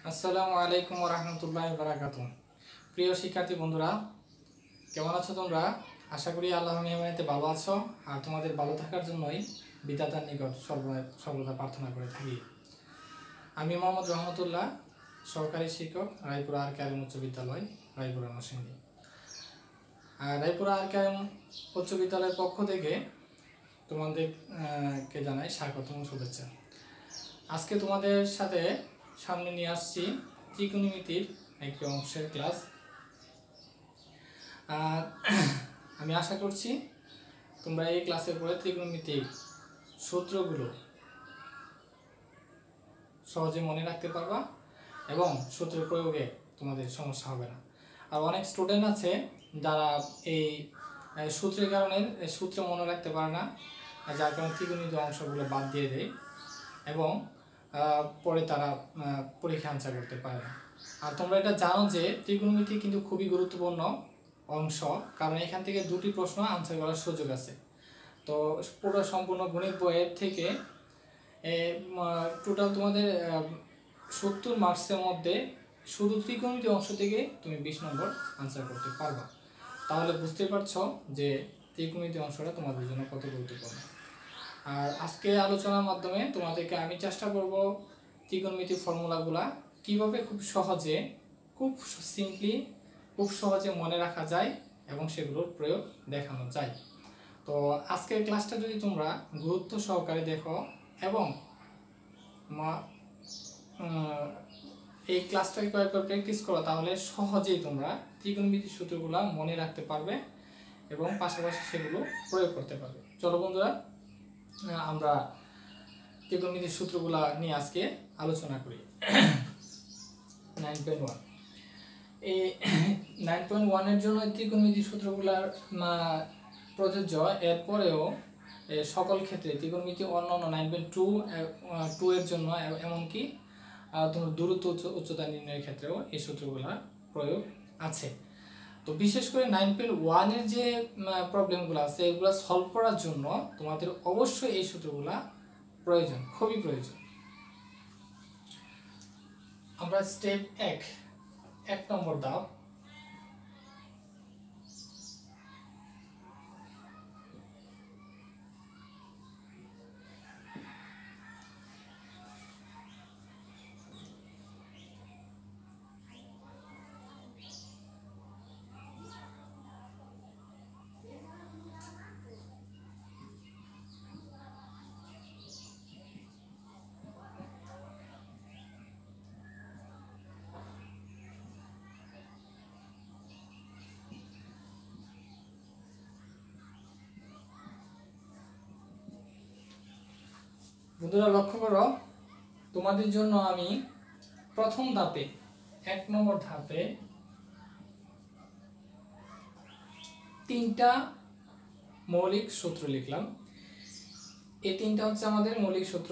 আসসালামু আলাইকুম ওয়া রাহমাতুল্লাহি ওয়া বারাকাতুহু। প্রিয় শিক্ষার্থী বন্ধুরা, কেমন আছো তোমরা? আশা করি আল্লাহর নিয়ামতে ভালো আছো আর তোমাদের ভালো থাকার জন্যই বিধাতার নিকট সর্বদা প্রার্থনা করে থাকি। আমি মোহাম্মদ রহমতুল্লাহ, সহকারী শিক্ষক, রায়পুরা আর কে এম উচ্চ বিদ্যালয়, রায়পুরা নরসিংদী। আর রায়পুরা আর কে এম উচ্চ বিদ্যালয়ের পক্ষ থেকে তোমাদেরকে জানাই স্বাগতম ও শুভেচ্ছা। আজকে তোমাদের সাথে সামনে নিয়ে আসছি ত্রিকোণমিতির একটি অংশের ক্লাস। আর আমি আশা করছি তোমরা এই ক্লাসের পরে ত্রিকোণমিতিক সূত্রগুলো সহজে মনে রাখতে পারবা এবং সূত্র প্রয়োগে তোমাদের সমস্যা হবে না। আর অনেক স্টুডেন্ট আছে যারা এই সূত্রের কারণে সূত্র মনে রাখতে পারে না, যার কারণে ত্রিকোণমিতিক অংশগুলো বাদ দিয়ে দেয় এবং পরে তারা পরীক্ষা আনসার করতে পারে না। আর তোমরা এটা জানো যে ত্রিকোণমিতি কিন্তু খুবই গুরুত্বপূর্ণ অংশ, কারণ এখান থেকে দুটি প্রশ্ন আনসার করার সুযোগ আছে। তো পুরো সম্পূর্ণ গণিত বইয়ের থেকে টোটাল তোমাদের 70 মার্কসের মধ্যে শুধু ত্রিকোণমিতি অংশ থেকে তুমি 20 নম্বর আনসার করতে পারবা। তাহলে বুঝতে পারছো যে ত্রিকোণমিতি অংশটা তোমাদের জন্য কত গুরুত্বপূর্ণ। আর আজকে আলোচনার মাধ্যমে তোমাদেরকে আমি চেষ্টা করব ত্রিকোণমিতির ফর্মুলাগুলা কিভাবে খুব সহজে, খুব সিম্পলি, খুব সহজে মনে রাখা যায় এবং সেগুলোর প্রয়োগ দেখানো যায়। তো আজকের ক্লাসটা যদি তোমরা গুরুত্ব সহকারে দেখো এবং এই ক্লাসটাকে কয়েকবার প্র্যাকটিস করো, তাহলে সহজেই তোমরা ত্রিকোণমিতির সূত্রগুলো মনে রাখতে পারবে এবং পাশাপাশি সেগুলো প্রয়োগ করতে পারবে। চলো বন্ধুরা, আমরা ত্রিকোণমিতির সূত্রগুলা নিয়ে আজকে আলোচনা করি। 9.1 এই 9.1 এর জন্য ত্রিকোণমিতির সূত্রগুলার প্রযোজ্য। এরপরেও সকল ক্ষেত্রে ত্রিকোণমিতি অন্যান্য 9.2 এর জন্য, এমনকি তোমার দূরত্ব উচ্চতা নির্ণয়ের ক্ষেত্রেও এই সূত্রগুলার প্রয়োগ আছে। তো বিশেষ করে 9.1 এর যে প্রবলেমগুলো আছে এগুলো সলভ করার জন্য তোমাদের অবশ্যই এই সূত্রগুলা প্রয়োজন, খুবই প্রয়োজন। আমরা স্টেপ 1 নম্বর দাও। বন্ধুরা লক্ষ্য করো, তোমাদের জন্য আমি প্রথম ধাপে 1 নম্বর ধাপে 3টা মৌলিক সূত্র লিখলাম। এই 3টা হচ্ছে আমাদের মৌলিক সূত্র,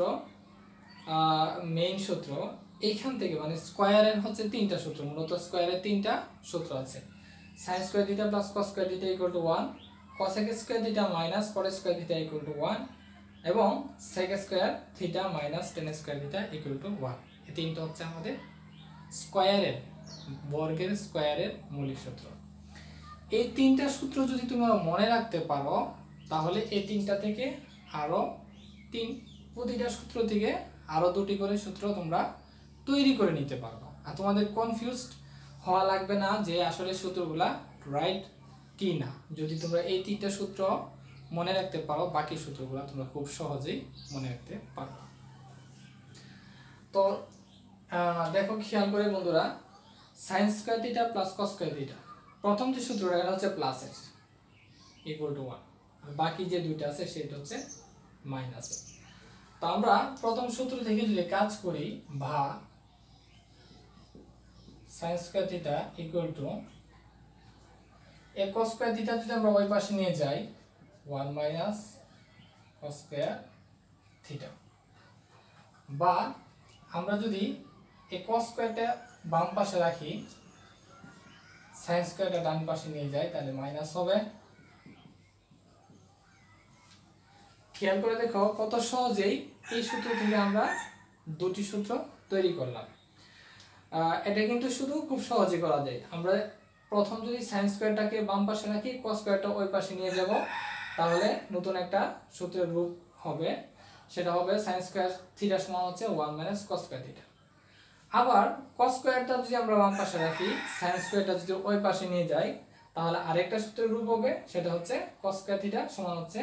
মেইন সূত্র। এইখান থেকে মানে স্কয়ারের হচ্ছে 3টা সূত্র, মূলত স্কয়ারের 3টা সূত্র আছে। sin square theta plus cos square theta = 1, cosec square theta minus cot square theta = 1 এবং sec square theta minus tan square theta = 1। এই 3টা হচ্ছে আমাদের স্কয়ারের, বর্গের স্কয়ারের মৌলিক সূত্র। এই 3টা সূত্র যদি তোমরা মনে রাখতে পারো, তাহলে এই 3টা থেকে আরো প্রতিটা সূত্র থেকে আরো 2টি করে সূত্র তোমরা তৈরি করে নিতে পারবা। আর তোমাদের কনফিউজড হওয়া লাগবে না যে আসলে সূত্রগুলা রাইট কি না। যদি তোমরা এই 3টা সূত্র মনে রাখতে পারো, বাকি সূত্রগুলো তোমরা খুব সহজেই মনে রাখতে পারো। তো দেখো, খেয়াল করে বন্ধুরা, sin square theta plus cos square theta, প্রথম যে সূত্রটা এটা হচ্ছে প্লাস এর = 1, আর বাকি যে দুইটা আছে সেটা হচ্ছে মাইনাস এর। তো আমরা প্রথম সূত্র থেকে যদি কাজ করি, বা sin square theta = cos square theta যদি আমরা ওই পাশে নিয়ে যাই 1 মাইনাস cos স্কয়ার থিটা, বা আমরা যদি এই cos স্কয়ারটা বাম পাশে রাখি, sin স্কয়ারটা ডান পাশে নিয়ে যাই, তাহলে মাইনাস হবে। খেয়াল করে দেখো কত সহজেই এই সূত্র থেকে আমরা দুটি সূত্র তৈরি করলাম। এটা কিন্তু শুধু খুব সহজে করা যায়। আমরা প্রথম যদি সাইন স্কোয়ারটাকে বাম পাশে রাখি, কস স্কোয়ারটা ওই পাশে নিয়ে যাব, তাহলে নতুন একটা সূত্রের রূপ হবে, সেটা হবে সাইন স্কোয়ার থিটা সমান হচ্ছে 1 মাইনাস কস স্কোয়ার থিটা। আবার কস স্কোয়ারটা যদি আমরা বাম পাশে রাখি, সাইন স্কোয়ারটা যদি ওই পাশে নিয়ে যাই, তাহলে আরেকটা সূত্রের রূপ হবে, সেটা হচ্ছে কস স্কোয়ার থিটা সমান হচ্ছে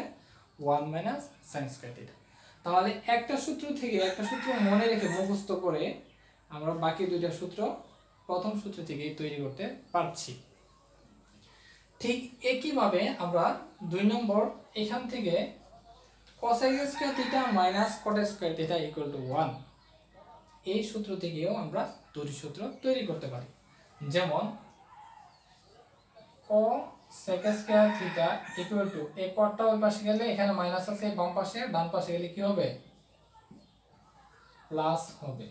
1 মাইনাস সাইন স্কোয়ার থিটা। তাহলে একটা সূত্র থেকে একটা সূত্র মনে রেখে মুখস্থ করে আমরা বাকি দুইটা সূত্র প্রথম সূত্র থেকে তৈরি করতে পারছি। ঠিক একইভাবে আমরা 2 নম্বর এখান থেকে cosec square theta minus cot square theta equal two 1 এই সূত্র থেকেও আমরা দুটি সূত্র তৈরি করতে পারি। যেমন cosec square theta equal two এই cotটা ওই পাশে গেলে এখানে মাইনাস আছে, বাম পাশে ডান পাশে গেলে কি হবে, প্লাস হবে।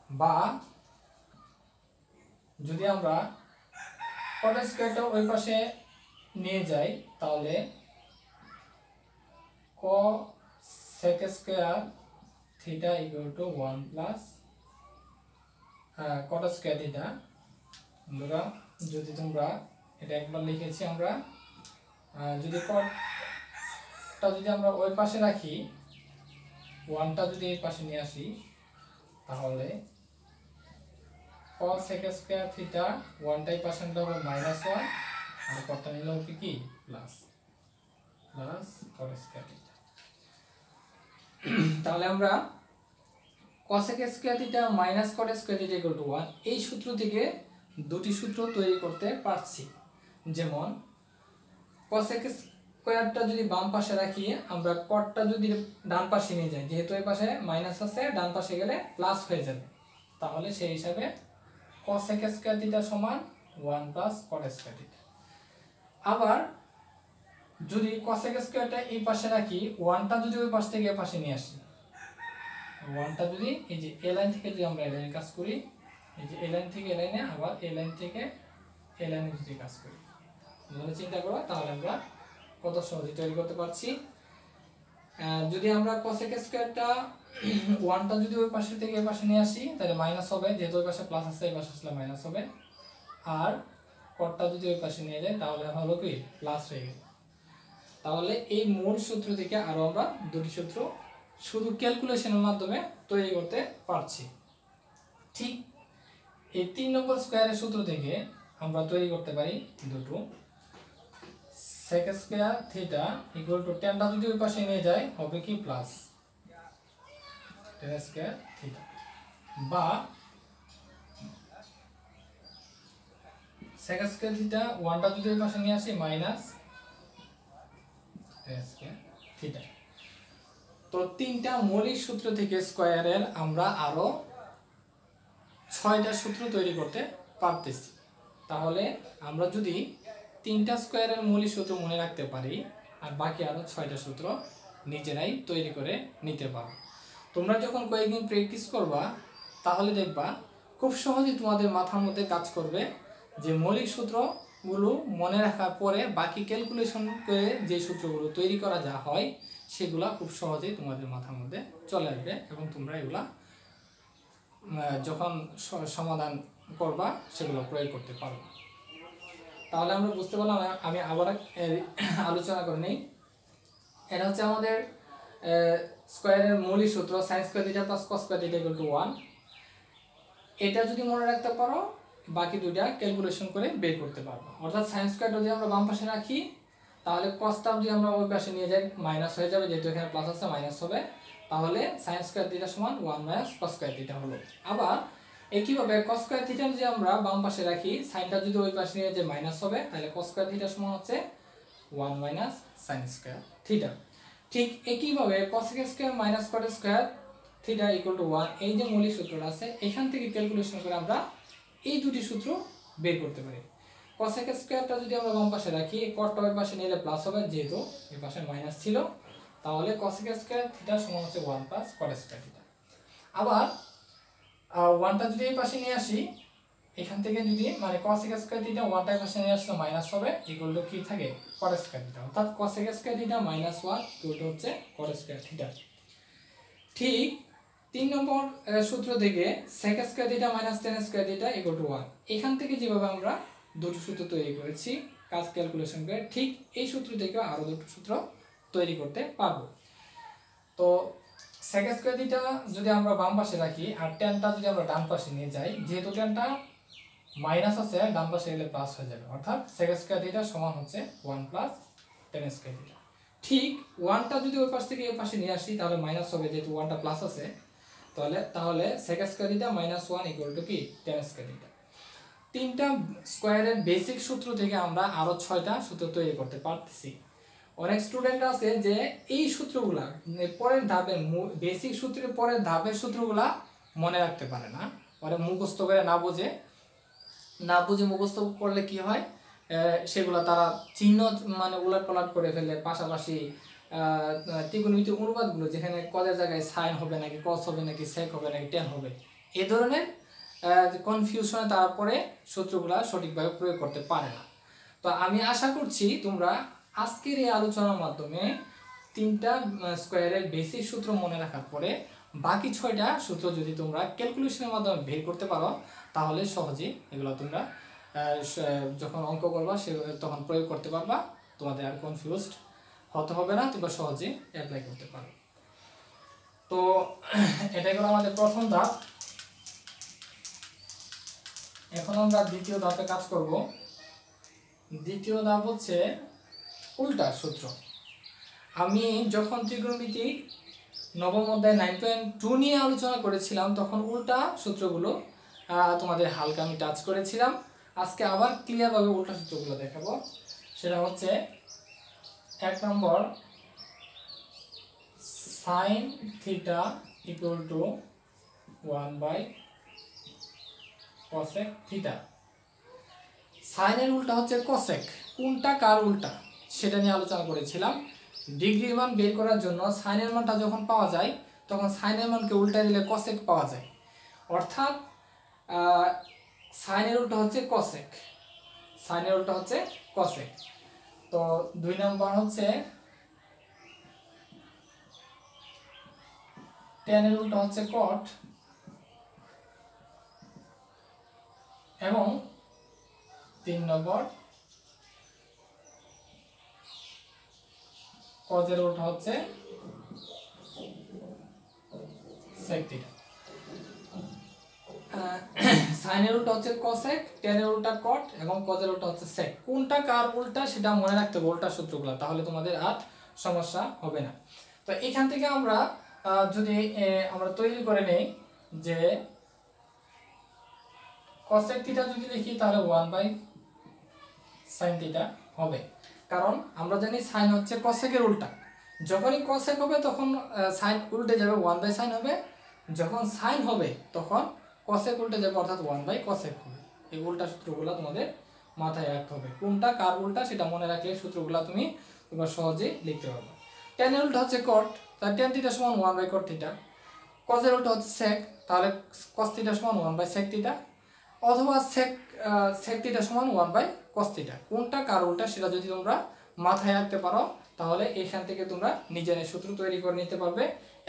বা যদি আমরা cot স্কয়ারটা ওই পাশে নিয়ে যাই, তাহলে cosec square theta equal two 1 plus cot square theta. আমরা যদি তোমরা এটা একবার লিখেছি আমরা, যদি cotটা যদি আমরা ওই পাশে রাখি, 1টা যদি এই পাশে নিয়ে আসি, তাহলে cosec স্কয়ার থিটা 1টাই পাশে নিলে হবে -1 আর cotটা নিলে হবে কি প্লাস cot স্কয়ার থিটা। তাহলে আমরা cosec square theta minus cot square theta equal two 1 এই সূত্র থেকে দুটি সূত্র তৈরি করতে পারছি। যেমন cosec স্কয়ারটা যদি বাম পাশে রাখি, আমরা cotটা যদি ডান পাশে নিয়ে যাই, যেহেতু এই পাশে মাইনাস আছে, ডান পাশে গেলে প্লাস হয়ে যাবে, তাহলে সেই হিসাবে cosec স্কয়ার থিটা সমান 1 প্লাস cot স্কয়ার থিটা। আবার যদি cosec স্কয়ারটা এই পাশে রাখি, 1টা যদি ওই পাশ থেকে এই পাশে নিয়ে আসি, 1টা যদি এই যে এই লাইন থেকে যদি আমরা এই লাইনে কাজ করি, এই যে এই লাইন থেকে এই লাইনে, আবার এই লাইন থেকে এই লাইনে যদি কাজ করি, তাহলে চিন্তা করো, তাহলে আমরা কত সহজে তৈরি করতে পারছি। যদি আমরা cosec স্কয়ারটা 1টা যদি ওই পাশে থেকে এই পাশে নিয়ে আসি, তাহলে মাইনাস হবে, যেহেতু ওই পাশে প্লাস আছে, এই পাশে আসলে মাইনাস হবে। আর cotটা যদি ওই পাশে নিয়ে যায়, তাহলে হলো কি প্লাস হয়ে গেল। তাহলে এই মূল সূত্র থেকে আরো আমরা দুটি সূত্র শুধু ক্যালকুলেশনের মাধ্যমে তৈরি করতে পারছি। ঠিক এই 3 নম্বর স্কয়ারের সূত্র থেকে আমরা তৈরি করতে পারি দুটো sec square theta equal to টেনটা যদি ওই পাশে নিয়ে যায় হবে কি প্লাস টেন স্কয়ার থিটা, বা sec স্কয়ার থিটা 1টা যদি ওই পাশে নিয়ে আসি মাইনাস টেন স্কয়ার থিটা। তো তিনটা মৌলিক সূত্র থেকে স্কয়ারের আমরা আরো 6টা সূত্র তৈরি করতে পারতেছি। তাহলে আমরা যদি 3টা স্কয়ারের মৌলিক সূত্র মনে রাখতে পারি, আর বাকি আরো 6টা সূত্র নিজেরাই তৈরি করে নিতে পারো। তোমরা যখন কয়েকদিন প্র্যাকটিস করবা, তাহলে দেখবা খুব সহজেই তোমাদের মাথার মধ্যে কাজ করবে যে মৌলিক সূত্রগুলো মনে রাখার পরে বাকি ক্যালকুলেশন করে যে সূত্রগুলো তৈরি করা যা হয়, সেগুলা খুব সহজেই তোমাদের মাথার মধ্যে চলে আসবে এবং তোমরা এগুলা যখন সমাধান করবা সেগুলো প্রয়োগ করতে পারো। তাহলে আমরা বুঝতে পারলাম। আমি আবার আলোচনা করে নেই। এটা হচ্ছে আমাদের স্কয়ারের মৌলিক সূত্র, sin square theta plus cos square theta equal two 1। এটা যদি মনে রাখতে পারো, বাকি দুইটা ক্যালকুলেশন করে বের করতে পারবো। অর্থাৎ sin স্কয়ারটা যদি আমরা বাম পাশে রাখি, তাহলে cosটা যদি আমরা ওই পাশে নিয়ে যাই মাইনাস হয়ে যাবে, যেহেতু এখানে প্লাস আছে মাইনাস হবে। তাহলে sin স্কয়ার থিটা সমান 1 মাইনাস cos স্কয়ার থিটা হলো। আবার একইভাবে cos স্কয়ার থিটা যদি আমরা বাম পাশে রাখি, সাইনটা যদি ওই পাশে নিয়ে যাই মাইনাস হবে, তাহলে cos স্কয়ার থিটা সমান হচ্ছে 1 মাইনাস sin স্কয়ার থিটা। ঠিক একইভাবে cosec square minus cot square theta equal two 1 এই যে মৌলিক সূত্রটা আছে, এখান থেকে ক্যালকুলেশন করে আমরা এই দুটি সূত্র বের করতে পারি। cosec স্কয়ারটা যদি আমরা বাম পাশে রাখি, cotটা ওই পাশে নিলে প্লাস হবে, যেহেতু এই পাশে মাইনাস ছিল, তাহলে cosec স্কয়ার থিটা সমান হচ্ছে 1 প্লাস cot স্কয়ার থিটা। আবার 1টা যদি এই পাশে নিয়ে আসি, এখান থেকে যদি মানে cosec স্কয়ার থিটা 1টা এই পাশে নিয়ে আসলে মাইনাস হবে, ইকুয়াল টু কি থাকে cot স্কয়ার থিটা। অর্থাৎ cosec square theta -1 equal to হচ্ছে cot স্কয়ার থিটা। ঠিক 3 নম্বর সূত্র থেকে sec square theta minus tan square theta equal two 1। এখান থেকে যেভাবে আমরা দুটো সূত্র তৈরি করেছি কাজ ক্যালকুলেশন করে, ঠিক এই সূত্র থেকে আরো দুটো সূত্র তৈরি করতে পারবো। তো sec স্কয়ার থিটা যদি আমরা বাম পাশে রাখি আর tanটা যদি আমরা ডান পাশে নিয়ে যাই, যেহেতু tanটা মাইনাস আছে ডান পাশে গেলে প্লাস হয়ে যাবে, অর্থাৎ sec স্কয়ার থিটা সমান হচ্ছে 1 প্লাস tan স্কয়ার থিটা। ঠিক 1টা যদি ওই পাশ থেকে এই পাশে নিয়ে আসি তাহলে মাইনাস হবে, যেহেতু 1টা প্লাস আছে, তাহলে sec square theta minus 1 equal to কি tan স্কয়ার থিটা। তিনটা স্কয়ারের বেসিক সূত্র থেকে আমরা আরো 6টা সূত্র তৈরি করতে পারতেছি। অনেক স্টুডেন্ট আছে যে এই সূত্রগুলা পরের ধাপের বেসিক সূত্রের পরের ধাপের সূত্রগুলা মনে রাখতে পারে না, ওরা মুখস্থ করে না বুঝে মুখস্থ করলে কি হয়, সেগুলা তারা চিহ্ন মানে উলটপালট করে ফেলে। পাশাপাশি ত্রিকোণমিতিক অনুপাতগুলো যেখানে কজের জায়গায় সাইন হবে নাকি কস হবে নাকি সেক হবে নাকি ট্যান হবে, এই ধরনের কনফিউশনে তারপরে সূত্রগুলা সঠিকভাবে প্রয়োগ করতে পারে না। তো আমি আশা করছি তোমরা আজকের এই আলোচনার মাধ্যমে তিনটা স্কয়ারের বেসিক সূত্র মনে রাখার পরে বাকি 6টা সূত্র যদি তোমরা ক্যালকুলেশনের মাধ্যমে বের করতে পারো তাহলে সহজেই এগুলো তোমরা যখন অঙ্ক করবা তখন প্রয়োগ করতে পারবা, তোমাদের আর কনফিউজড হতে হবে না, তোমরা সহজে অ্যাপ্লাই করতে পারো। তো এটাই হলো আমাদের প্রথম ধাপ। এখন আমরা দ্বিতীয় ধাপে কাজ করব। দ্বিতীয় ধাপ হচ্ছে উল্টা সূত্র। আমি যখন ত্রিকোণমিতি নবম অধ্যায় 9.2 নিয়ে আলোচনা করেছিলাম তখন উল্টা সূত্রগুলো তোমাদের হালকা আমি টাচ করেছিলাম। আজকে আবার ক্লিয়ারভাবে উল্টা সূত্রগুলো দেখাবো। সেটা হচ্ছে 1 নম্বর sin theta equal two 1/cosec theta. সাইনের উল্টা হচ্ছে cosec, কোনটা কার উল্টা সেটা নিয়ে আলোচনা করেছিলাম। ডিগ্রির মান বের করার জন্য সাইনের মানটা যখন পাওয়া যায় তখন সাইনের মানকে উল্টা দিলে cosec পাওয়া যায়, অর্থাৎ সাইনের উল্টা হচ্ছে cosec, সাইনের উল্টা হচ্ছে cosec। তো 2 নম্বর হচ্ছে tan এর উল্টা হচ্ছে cot, এবং 3 নম্বর cos এর উল্টা হচ্ছে sec থিটা। sin এর উল্টা হচ্ছে cosec, tan এর উল্টা cot এবং cos এর উল্টা হচ্ছে sec। কোনটা কার উল্টা সেটা মনে রাখতে হবে উল্টা সূত্রগুলো, তাহলে তোমাদের আর সমস্যা হবে না। তো এখান থেকে আমরা যদি আমরা তৈরি করে নেই যে cosec থিটা যদি লিখি তাহলে 1/sin থিটা হবে, কারণ আমরা জানি sin হচ্ছে cosec এর উল্টা। যখনই cosec হবে তখন sin উল্টে যাবে 1/sin হবে, যখন sin হবে তখন cosec উল্টে যাবে অর্থাৎ 1/cosec হবে। এই উল্টা সূত্রগুলো তোমাদের মাথায় রাখতে হবে, কোনটা কার উল্টা সেটা মনে রাখলে সূত্রগুলো তোমরা সহজেই লিখতে পারবে। tan এর উল্টা হচ্ছে cot, তাহলে tan থিটা সমান 1/cot থিটা। cos এর উল্টা হচ্ছে sec, তাহলে cos থিটা সমান 1/sec থিটা, অথবা sec থিটা সমান 1/cos থিটা। কোনটা কার উল্টা সেটা যদি তোমরা মাথায় রাখতে পারো তাহলে এখান থেকে তোমরা নিজের সূত্র তৈরি করে নিতে পারবে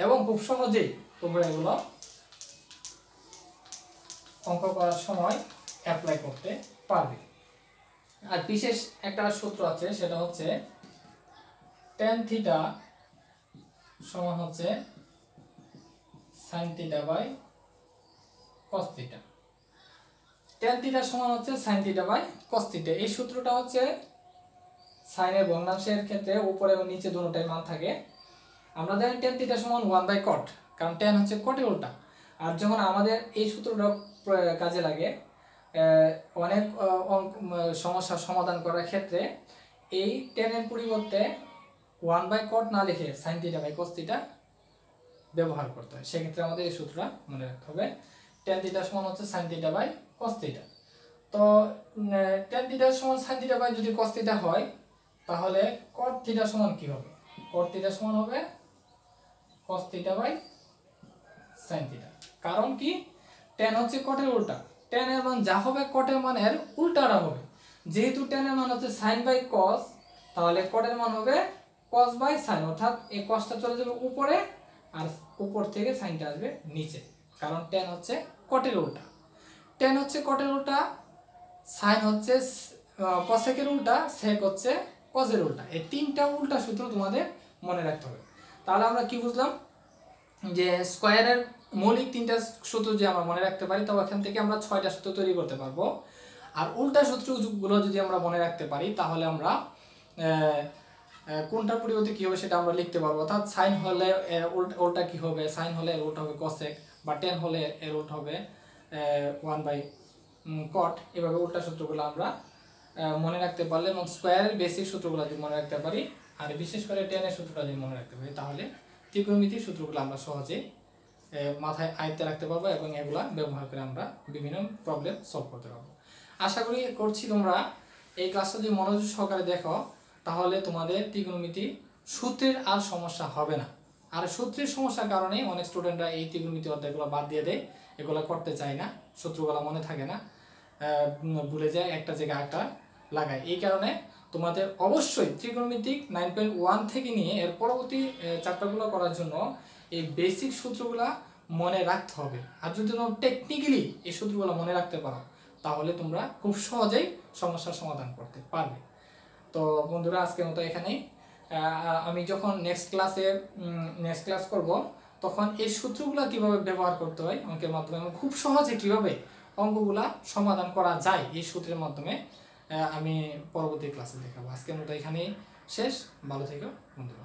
এবং খুব সহজেই তোমরা এগুলো অঙ্ক করার সময় অ্যাপ্লাই করতে পারবে। আর বিশেষ একটা সূত্র আছে, সেটা হচ্ছে tan থিটা সমান হচ্ছে sin theta by cos theta. tan theta সমান হচ্ছে sin theta by cos theta. এই সূত্রটা হচ্ছে সাইনের ভগ্নাংশের ক্ষেত্রে উপরে এবং নিচে দুটোটাই মান থাকে। আমরা জানি tan থিটা সমান 1/cot, কারণ tan হচ্ছে cot এর উল্টা। আর যখন আমাদের এই সূত্রটা কাজে লাগে অনেক সমস্যার সমাধান করার ক্ষেত্রে এই tan এর পরিবর্তে 1/cot না লিখে sin theta by cos theta ব্যবহার করতে হয়। সেক্ষেত্রে আমাদের এই সূত্রটা মনে রাখতে হবে, tan থিটা সমান হচ্ছে sin theta by cos theta. তো tan থিটা সমান sin থিটা বাই যদি cos থিটা হয় তাহলে cot থিটা সমান কি হবে? cot থিটা সমান হবে cos theta by sin theta. কারণ কি, tan হচ্ছে cot এর উল্টা, tan এর মান যা হবে cot এর মানের উল্টাটা হবে। যেহেতু tan এর মান হচ্ছে sin বাই cos, তাহলে cot এর মান হবে cos বাই sin, অর্থাৎ এই cosটা চলে যাবে উপরে আর উপর থেকে সাইনটা আসবে নিচে, কারণ ট্যান হচ্ছে কটের উল্টা, ট্যান হচ্ছে কটের উল্টা, সাইন হচ্ছে কসেকের উল্টা, সেক হচ্ছে কজের উল্টা। এই তিনটা উল্টা সূত্র তোমাদের মনে রাখতে হবে। তাহলে আমরা কি বুঝলাম, যে স্কোয়ারের মৌলিক তিনটা সূত্র যে আমরা মনে রাখতে পারি, তবে এখান থেকে আমরা 6টা সূত্র তৈরি করতে পারবো। আর উল্টা সূত্রগুলো যদি আমরা মনে রাখতে পারি, তাহলে আমরা কোনটার পরিবর্তে কী হবে সেটা আমরা লিখতে পারবো। অর্থাৎ সাইন হলে উল্টা কী হবে, সাইন হলে এর উল্টা হবে কসেক, বা টেন হলে এর উল্টা হবে 1/cot। এভাবে উল্টা সূত্রগুলো আমরা মনে রাখতে পারলে, এবং স্কোয়ারের বেসিক সূত্রগুলো যদি মনে রাখতে পারি, আর বিশেষ করে টেনের সূত্রটা যদি মনে রাখতে পারি, তাহলে ত্রিকোণমিতির সূত্রগুলো আমরা সহজেই মাথায় আয়ত্তে রাখতে পারবো, এবং এগুলা ব্যবহার করে আমরা বিভিন্ন প্রবলেম সলভ করতে পারবো। আশা করছি তোমরা এই ক্লাসটা যদি মনোযোগ সহকারে দেখো, তাহলে তোমাদের ত্রিকোণমিতি সূত্রের আর সমস্যা হবে না। আর সূত্রের সমস্যার কারণে অনেক স্টুডেন্টরা এই ত্রিকোণমিতি অধ্যায়গুলো বাদ দিয়ে দেয়, এগুলো করতে চায় না, সূত্রগুলো মনে থাকে না, ভুলে যায়, একটা জায়গায় একটা লাগায়। এই কারণে তোমাদের অবশ্যই ত্রিকোণমিতিক 9.1 থেকে নিয়ে এর পরবর্তী চ্যাপ্টারগুলো করার জন্য এই বেসিক সূত্রগুলো মনে রাখতে হবে। আর যদি তোমরা টেকনিক্যালি এই সূত্রগুলো মনে রাখতে পারো, তাহলে তোমরা খুব সহজেই সমস্যার সমাধান করতে পারবে। তো বন্ধুরা, আজকের মতো এখানেই। আমি যখন নেক্সট ক্লাস করব, তখন এই সূত্রগুলো কিভাবে ব্যবহার করতে হয় অঙ্কের মাধ্যমে, এবং খুব সহজে কিভাবে অঙ্কগুলা সমাধান করা যায় এই সূত্রের মাধ্যমে, আমি পরবর্তী ক্লাসে দেখাবো। আজকের মতো এখানেই শেষ। ভালো থেকো বন্ধুরা।